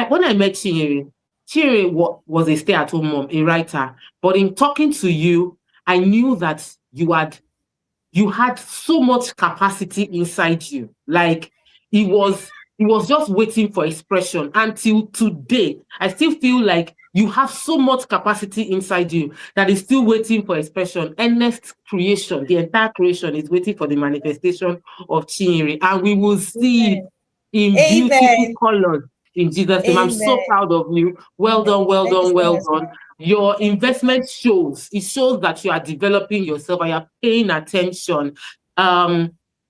When I met Chinyere was a stay-at-home mom, a writer. But in talking to you, I knew that you had so much capacity inside you. Like it was just waiting for expression. Until today, I still feel like you have so much capacity inside you that is still waiting for expression. Earnest creation, the entire creation is waiting for the manifestation of Chinyere. And we will see it in beautiful colors in Jesus' name. I'm so proud of you. Well done, well done, well done. Your investment shows that you are developing yourself and you're paying attention.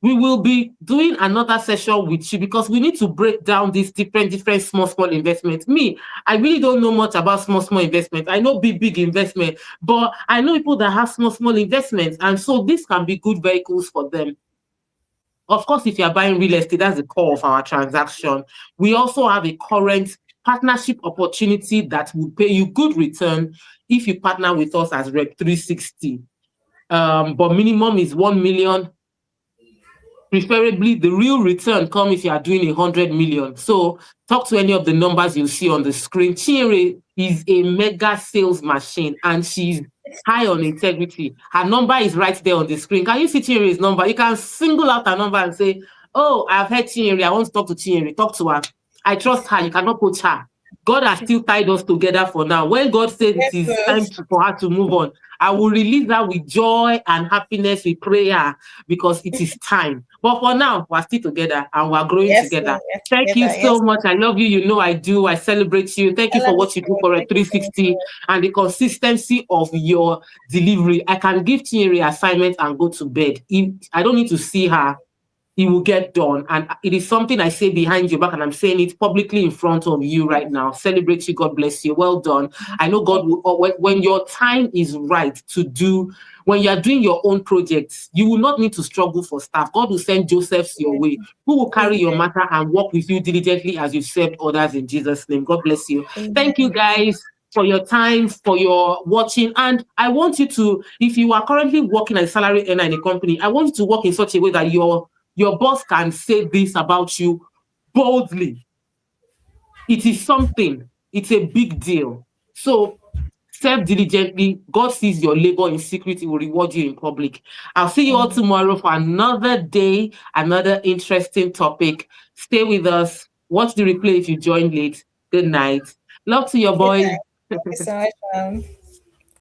We will be doing another session with you because we need to break down these different small investments. Me, I really don't know much about small investments. I know big investment, but I know people that have small investments, and so this can be good vehicles for them. Of course, if you are buying real estate, that's the core of our transaction. We also have a current partnership opportunity that will pay you good return if you partner with us as Rep 360. But minimum is 1 million. Preferably, the real return comes if you are doing 100 million. So talk to any of the numbers you see on the screen. Chinyere is a mega sales machine and she's high on integrity. Her number is right there on the screen. Can you see Chinyere's number? You can single out her number and say, oh, I've heard Chinyere. I want to talk to Chinyere. Talk to her. I trust her. You cannot poach her. God has still tied us together for now. When God says it is time for her to move on, I will release her with joy and happiness, with prayer, because it is time. But for now, we're still together and we're growing together. Thank you so much. I love you. You know I do. I celebrate you. Thank you for what you do for a 360 and the consistency of your delivery. I can give Chinyere assignment and go to bed. I don't need to see her. It will get done. And it is something I say behind your back, and I'm saying it publicly in front of you right now. Celebrate you. God bless you. Well done. I know God will, when your time is right to do, when you are doing your own projects, you will not need to struggle for staff. God will send Josephs your way, who will carry your matter and work with you diligently as you served others in Jesus' name. God bless you. Thank you, guys, for your time, for your watching. And I want you to, if you are currently working as a salary earner in a company, I want you to work in such a way that your boss can say this about you boldly. It is something. It's a big deal. So serve diligently. God sees your labor in secret. He will reward you in public. I'll see you all tomorrow for another day, another interesting topic. Stay with us. Watch the replay if you joined late. Good night. Love to your boys. Thank you so much.